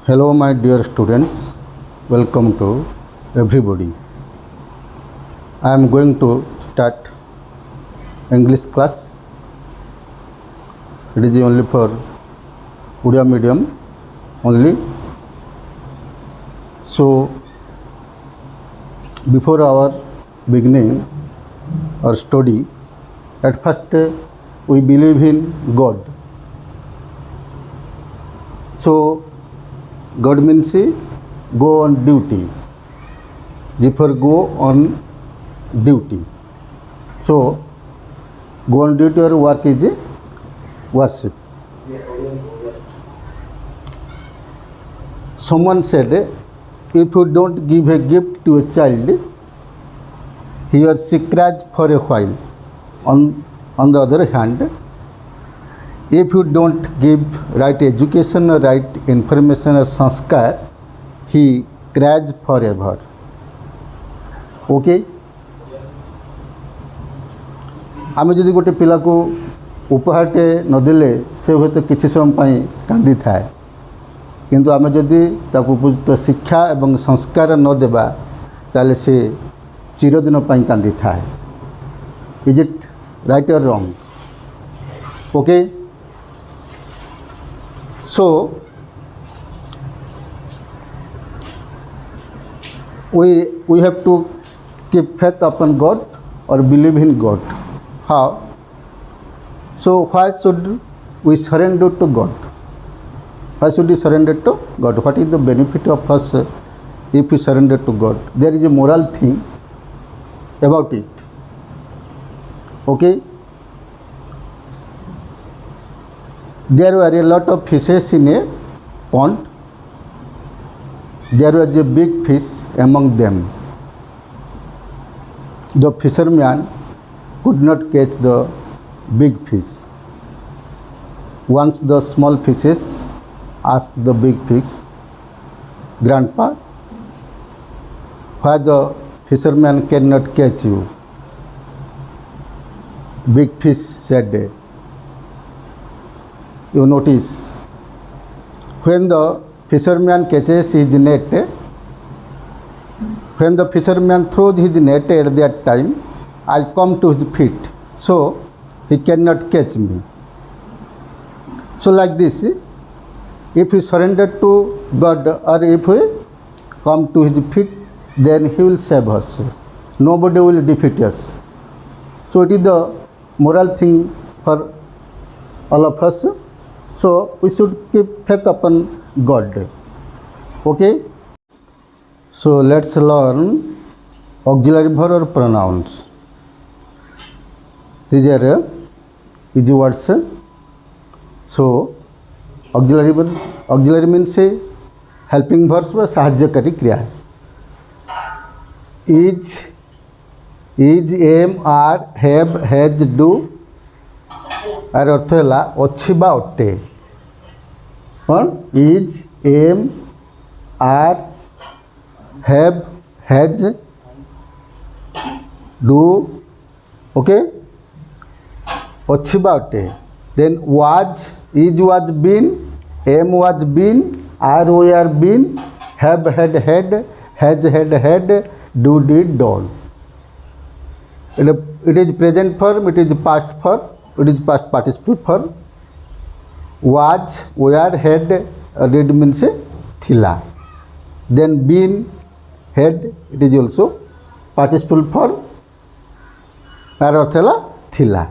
Hello, my dear students. Welcome to everybody. I am going to start English class. It is only for Udia medium only. So, before our beginning our study, at first we believe in God. So, God means go on duty. G for go on duty. So, go on duty or work is worship. Someone said, if you don't give a gift to a child, he or she cries for a while. On the other hand, if you don't give right education or right information or sanskar, he cries forever. Okay? आम जदि गोटे पिला को उपहारटे नदेले से हूँ तो किसी समय कांदी थाए किंतु आम जदि उपयुक्त शिक्षा एवं संस्कार न देबा ताले से चिरदिन कांदी थाए. इज इट राइट और wrong? Okay. So, we have to keep faith upon God or believe in God. How? So, why should we surrender to God? Why should we surrender to God? What is the benefit of us if we surrender to God? There is a moral thing about it. Okay? There were a lot of fishes in a pond. There was a big fish among them. The fisherman could not catch the big fish. Once the small fishes asked the big fish, "Grandpa, why the fisherman cannot catch you?" Big fish said, you notice, when the fisherman catches his net, when the fisherman throws his net at that time, I come to his feet, so he cannot catch me. So like this, if we surrender to God or if we come to his feet, then he will save us. Nobody will defeat us. So it is the moral thing for all of us. So we should keep faith upon God. Okay? So let's learn auxiliary verb or pronouns. These are easy words. So auxiliary means helping verbs or sahajakari kriya. Is, am, are, have, has, do. Are अर्थ है अच्छी बा अटे. कौन? Is, am, are, have, has, do. Okay. अच्छी बा अटे. Then was, is was been, am was been, are were are been, have had had, has had had, do did done. It is present form, it is past form, it is past participle form. Was, were, had, did means thila. Then been, had, it is also participle form. तार अर्थ है थिला.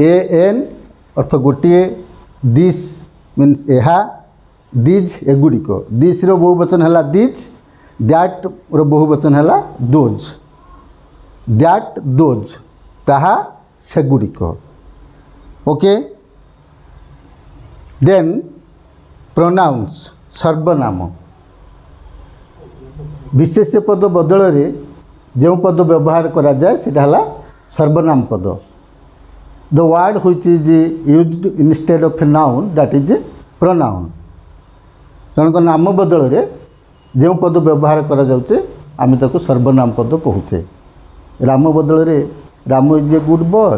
an अर्थ गोटे. This means एहा. These एगुड़िक. This रो बहुवचन है these. That row बहुवचन है those. That those ताहा सेगुड़िक. ओके. देन प्रोनाउंस सर्वनाम. विशेष्य पद बदल जो पद व्यवहार करा जाए सेटा हला सर्वनाम पद. The word which is used instead of a noun that is pronoun. जनक नाम बदल जो पद व्यवहार करा जाउचे आमे ताको सर्वनाम पद कहूचे. राम बदल Ramu is a good boy,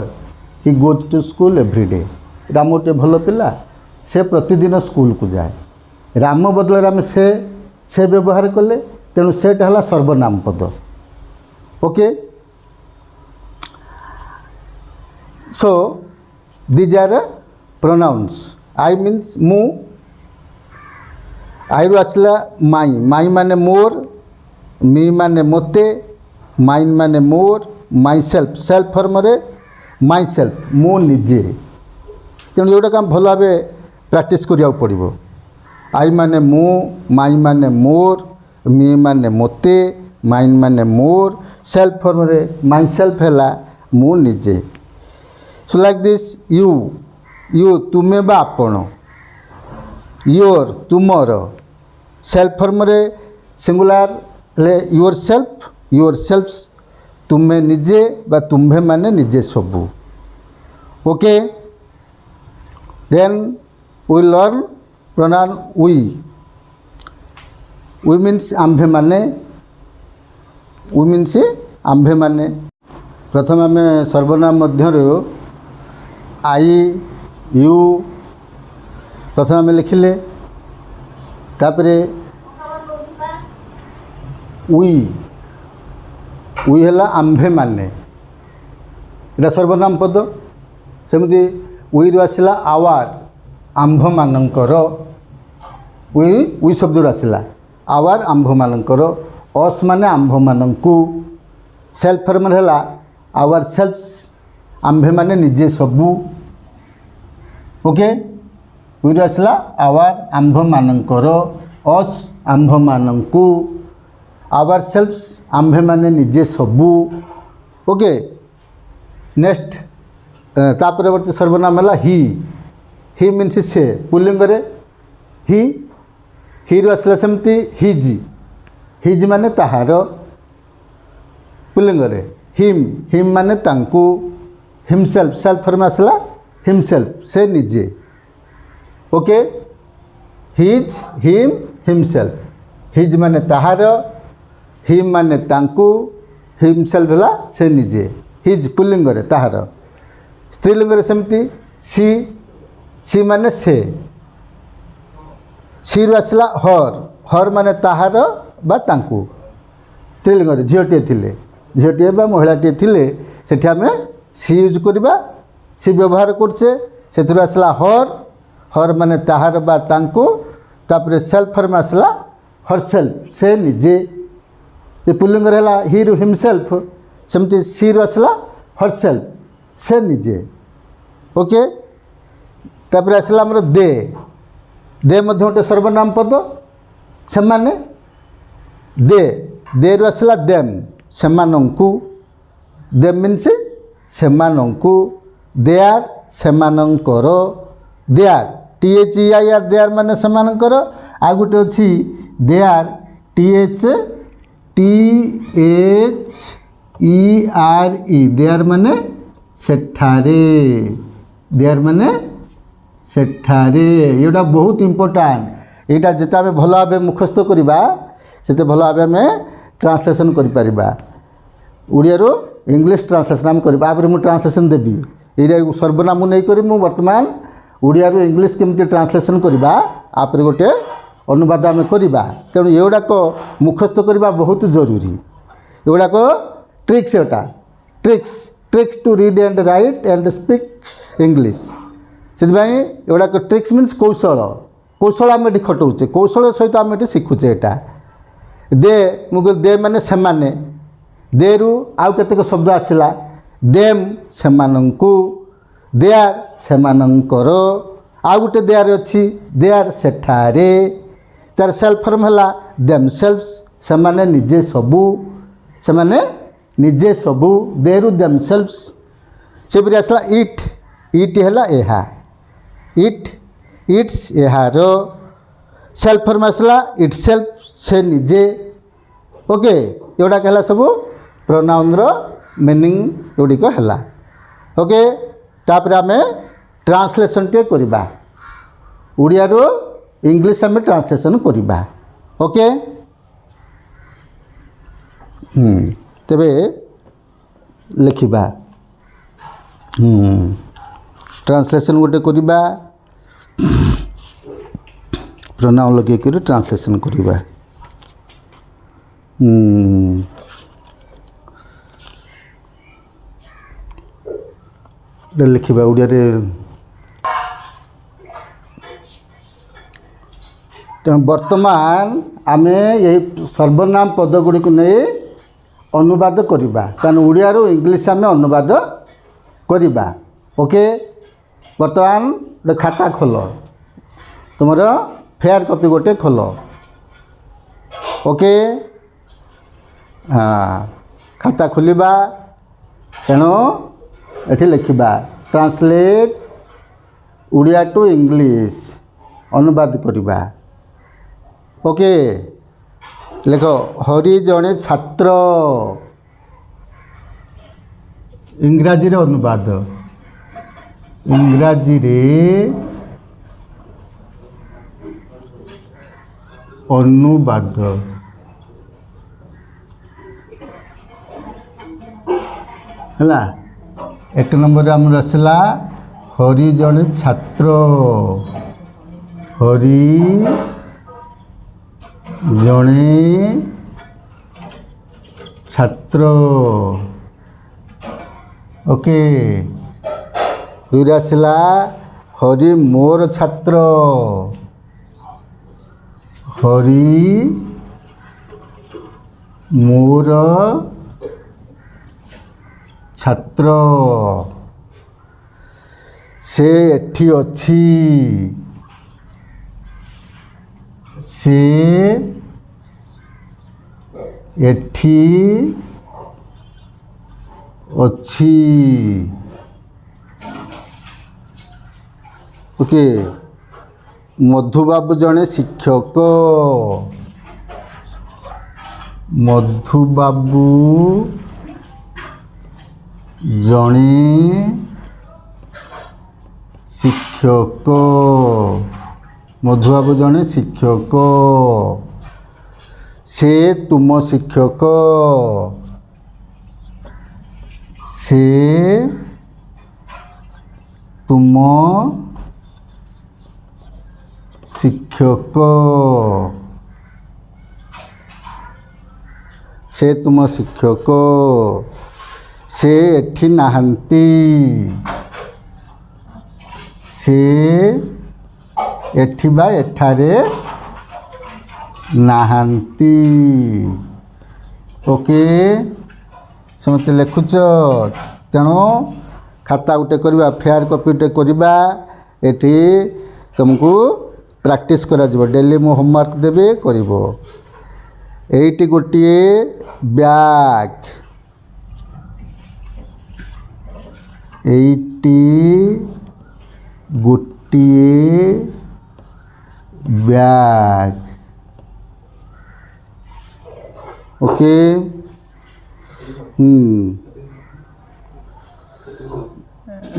he goes to school every day. Ramu टे भल पिला, से प्रतिदिन स्कूल को जाए. राम बदल आम से व्यवहार कले तेणु सेटा है सर्वनाम पद okay so these are pronouns I means मु आई रु आसला माई माई माने मोर मी माने मोते माइन माने मोर माई सेल्फ सेल्फ फॉर्म रे माई सेल्फ मु निजे तेणु जोटा आम भल भाव प्रैक्टिस करिया पड़िबो आई माने मु माई माने मोर मी माने मोते माइन माने मोर सेल्फ फॉर्म रे माई सेल्फ है मु निजे सो लाइक दिस यू तुमे बा आपण योर तुमर सेल्फ फॉर्म रे सिंगुलर ले योर सेल्फ तुम्हें निजे बा तुम्हें माने निजे सबू okay then we learn pronoun we means आम्भे माने वी मीन्स आम्भे माने प्रथम आम सर्वनाम मध्य आई यू प्रथम आम लिखिले तापरे वी है आम्भे माने इटा सर्वनाम पद सेमती वी रु आसला आवार आम्भ मानकर वी शब्द आसला आवार आम्भ मानकर अस माने आम्भ मानकु सेल्फ फॉर्म है आवर सेल्फ्स आम्भे माने निजे सबू ओके वी रु आसला आवार आम्भ मानकर अस आम्भ मानकु आवर सेल्फ्स आम्भे माने निजे सबू ओके नेक्स्ट तापरवर्ती सर्वनाम है ही मीन्स से पुल्लिंग रे ही रु आसला सेमती हिज माने ताहार पुल्लिंग रे हिम माने तांकु हिमसेल्फ सेल्फ फॉर्म आसला हिमसेल्फ से निजे okay his him himself his माने ताहार हिम माने तांकु हिमसेल्फ है से निजे हिज पुल्लिंग रे ताहार स्त्रीलिंग रे सेमती सी माने से सी रु आसला हर माने ताहार बा तांकु स्त्रीलिंग रे झीटे थिले झीटे बा महिलाटे थिले सेठी आमे सी यूज करबा सी व्यवहार करछे सेथुर आसला हर माने ताहार बा तांकु तापरे सेल्फ फॉर्म आसला हर सेल्फ से निजे ये पुल्लिंग है ही रु हिमसेल्फ सेमती सी रु आसला हर सेल्फ से निजे ओके तापर आसला हमर दे मध्य गोटे सर्वनाम पद से माने दे रु आसला देम सेमानंकु देम मीन्स सेमानंकु दे आर सेमानंकर they are THEIR they are माने सेमानंकर आ गोटे अछि they are THERE they are माने सेठारे दे आर माने सेठारे एटा बहुत इम्पोर्टाट एटा जेते आमे भल भाबे मुखस्थ करबा सेते भल भाबे आमे ट्रांसलेशन करि परिबा ओडिया रो इंग्लिश ट्रांसलेशन आम करबा आबरे मु ट्रांसलेशन देबी एटा सर्वनाम नै करी मु वर्तमान ओडिया रो इंग्लिश केमती ट्रांसलेशन करबा आपरे गोटे अनुवाद आम करबा तेणु एगुड़ाक मुखस्थ करबा बहुत जरूरी एगुड़ाक ट्रिक्स एटा tricks to read and write and speak English से एगुड़ाक ट्रिक्स मीन्स कौशल आम ये खटाऊे कौशल सहित आम ये शिखुचे यहाँ दे माने सेमाने दे रु आउ केतेक शब्द आसला देम सेमानंकु दे आर सेमानंकर आउ गोटे दे आर अच्छी दे आर सेठारे तार सेल्फ फॉर्म है देम सेल्फ से माने निजे सबू से माने निजे सबू दे रु देम सेल्फ से भी आसला इट है एहा इट्स एहार सेल्फ फॉर्म आसला इट सेल्फ से निजे ओके एगुड़ा है सब प्रोनाउन रो मीनिंग गुड़िक है ओके तापर आम ट्रांसलेशन टे करबा ओडिया रो इंग्लिश आम ट्रांसलेशन करबा ओके तेबे लिखिबा ट्रांसलेशन गोटे करबा प्रोनाउन लगे कर ट्रांसलेशन करवा। लिखा ओडिया रे तेणु वर्तमान आमे यही सर्वनाम पद गुड़ी को नहीं अनुवाद करवा कारण ओडिया रू इंग्लिश आमे अनुवाद करवा। ओके वर्तमान गोटे खाता खोल तुम फेयर कॉपी गोटे खोल। ओके हाँ खाता खोलिबा तेणु एठी लिखिबा ट्रांसलेट ओडिया टू इंग्लिश अनुवाद करवा। ओके लिख हरि जड़े छात्र इंग्राजी रे अनुवाद इंग्राजी रे अनुवाद है। एक नंबर आम आसला हरि जड़े छात्र हरि जड़े छात्र। ओके दूर आसला हरि मोर छात्र हरि मोर छात्र से एठी अछि से एठी अछि। ओके मधुबाबू जड़े शिक्षक मधुबाबू जड़े शिक्षक मधुबाबू जड़े शिक्षक से तुम शिक्षक से तुम शिक्षक से तुम शिक्षक से एठी नाहंती से एठी बा एठारे नाहंती। ओके समस्त लिखुच तेणु खाता गोटे करवा फेयर कॉपी गोटे करवा एठी तुमको प्रैक्टिस करा जिवो डेली मु होमवर्क देबे करिवो। एठी गोटे बैग एटी गोटे बैग। ओके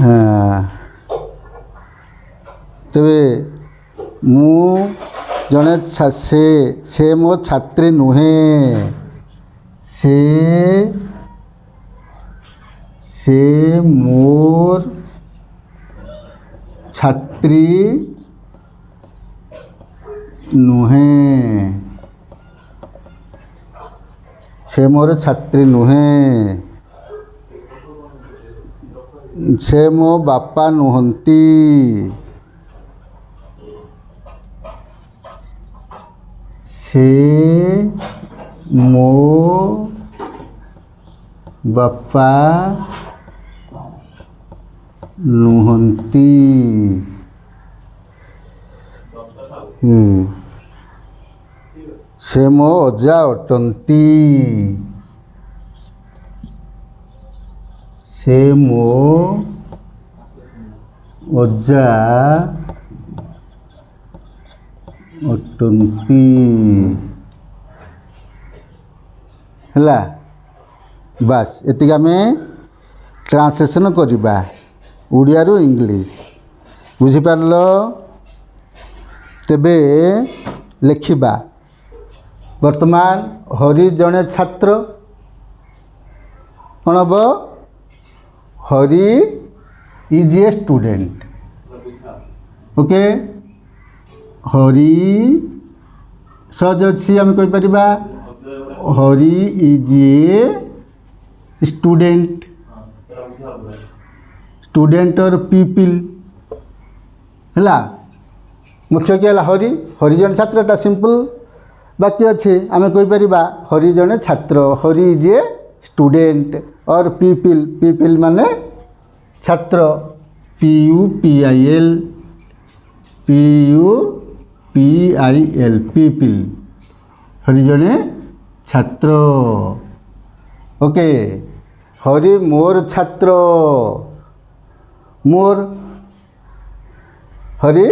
हाँ तेरे मु जड़े से मो छात्री नुहे से मोर छात्री नुहे से मोर छात्री नुहे से मो बापा नुहंती से मो बापा नुहंती। से मो अजा अटंती से मो अजा अटंती है। बस एतिक आम ट्रांसलेशन करवा ओडिया रू इंग्लिश बुझीपार। तेबे लिखिबा वर्तमान हरि जड़े छात्र कौन हम Hari is a student. Okay Hari सहज अच्छी आम कहीपर Hari is a student student और पीपल है मुख्य किए हरि हरि जन छात्रटा सिंपल बाक्य अच्छे आम कहीपर हरि जन छात्र हरि इज ए स्टूडेंट और पीपल पीपल माने छात्र PUPIL पीपल हरि जने छात्र ओके हरि मोर छात्र मोर Hari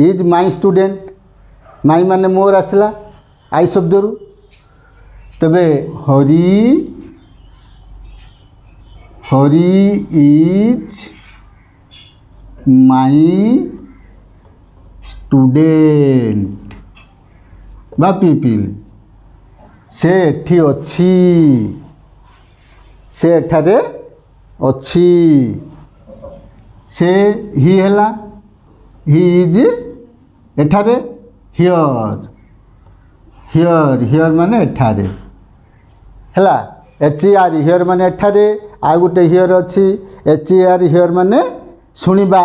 is my student my माने मोर आसला आई शब्द रु तबे हरि इज माई स्टूडेंट बा पीपल से एठी अच्छी से एठारे अच्छी से ही हैला ही इज एठारे हियर हियर हियर माने एठारे हैला HER हियर माने एठारे आ गोटे हियर अच्छी HER हियर माने शुणा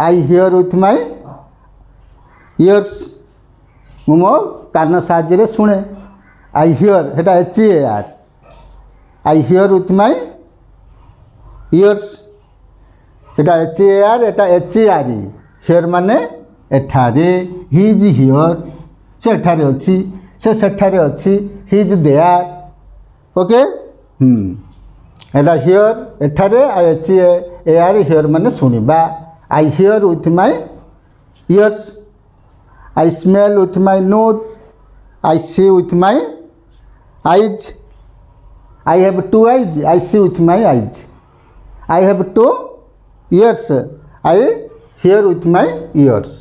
I hear with my ears मु मो कान साहाଯ୍ୟରେ शुणे आई हियर हेटा HER I hear with my ears एटा HER एटा HER हियर माने एठारे ही इज हियर से एठारे अच्छी से सेठारे अच्छी ही इज देयर ओके एटा हियर एठारे आ HER हियर माने शुणा I hear with my ears I smell with my nose I see with my eyes I have two eyes I see with my eyes I have two ears I hear with my ears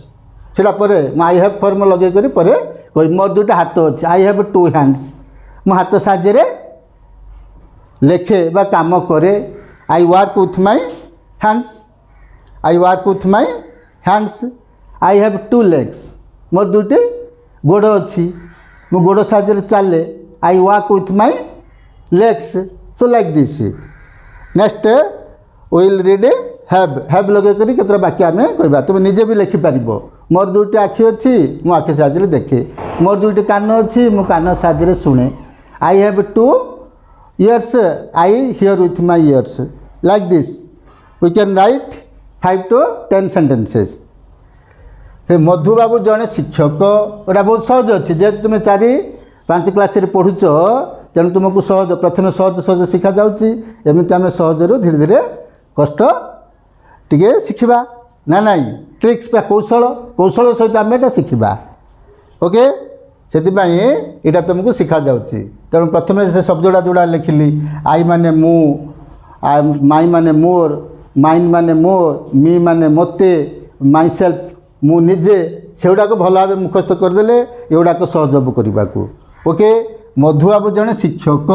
सेटा परे I have form लगे करी परे कोई मोर दुटा हाथ अच्छे आई have to hands मो हाथ साहाଯ୍ୟରେ लेखे बा काम करे I work with my hands I work with my hands I have two legs मोर दुटे गोड़ अच्छी मो गोड़ साहाଯ୍ୟରେ चले I work with my legs so like this next will read have लगे करी केतरा वाक्य आम कहबा तुम निजे भी लिखिपार मोर दुईटी आखि अच्छी मो आखि साहाଯ୍ୟରେ देखे मोर दुईटी कान अच्छी मो कान साहाଯ୍ୟରେ शुणे I have two ears I hear with my ears like this we can write 5 to 10 sentences Madhu Babu जड़े शिक्षक एटा बहुत सहज अच्छे जेहेतु तुम 4-5 क्लास पढ़ुच तेणु तुमको सहज प्रथम सहज सहज शिखा जामती आम सहज रू धीरे धीरे कष्ट टे शिखा ना नाई ट्रिक्स कौशल कौशल सहित आम एटा शिखा ओके से यहाँ तुमको शिखा जाऊँगी तेणु प्रथम से शब्दटा जोड़ा लिखिली आई माने मु माई माने मोर माइन माने मोर मी माने मते माई सेल्फ मु निजे से गुड़ाक भल भाव मुखस्त करदे एगुड़ाक सहज हम करने को ओके मधु बाबू जड़े शिक्षक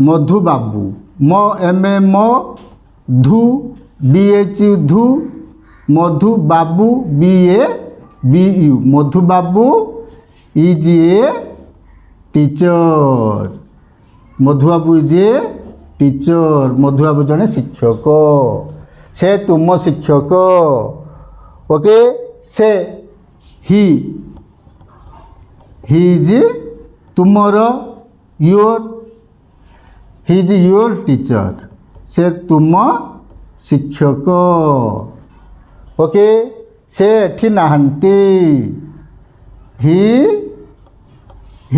मधु बाबू मो एम मो धु BH धु Madhu Babu BABU Madhu Babu is a teacher Madhu Babu is a teacher Madhu Babu जड़े शिक्षक से तुम शिक्षक ओके से ही इज तुमर your he is your teacher से तुम शिक्षक ओके से एठी नहांती ही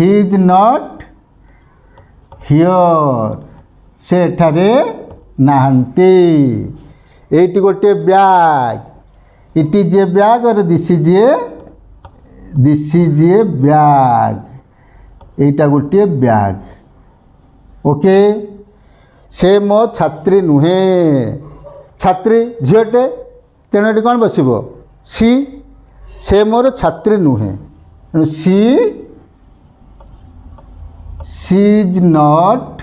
इज नॉट हियर से एठारे नहांती एटी गोटे bag it is a bag or this is a bag एटा गोटे बैग ओके से मो छात्री नुहे छात्री झीटे तेणु ये कौन बस सी से मोर छात्री नुहे सी इज नॉट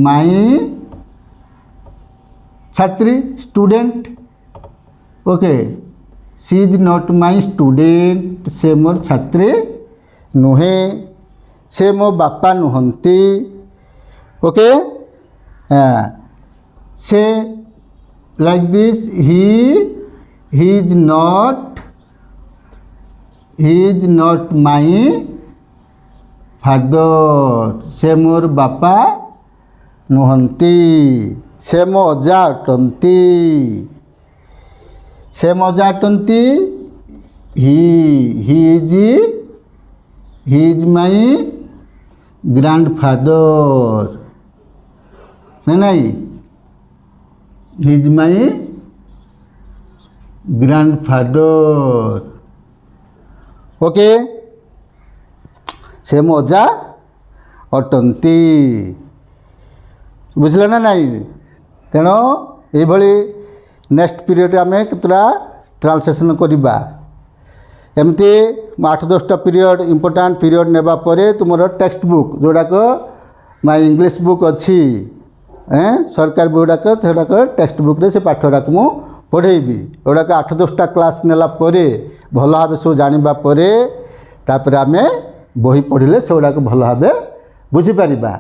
माई छात्री student okay she is not my student से मोर छात्री नुहे से मो बापा नुहंती ओके से like this he is not my father से मोर बापा नुहंती से मो अजा अटंती से मो अजा अटंती ही इज माई ग्रैंडफादर नहीं he is my grandfather okay से मो अजा अटंती बुझल ना नहीं तेणु ये नेक्स्ट पीरियड आम केतटा ट्रांसलेशन करवा एमती 8-10टा पीरियड इंपोर्टाट पीरियड नेबा परे तुमर टेक्स्ट बुक जोड़ाक माय इंग्लिश बुक अच्छी सरकार गुड़ाक से टेक्स्ट बुक रे से पाठ गुड़ाक मु पढ़ेबी गुड़ाक 8-10टा क्लास नेला परे भल भाव सब जानिबा परे तापर आमे बही पढ़िले से गुड़ाक भल भाव बुझी पारिबा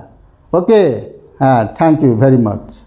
ओके हाँ थैंक यू वेरी मच।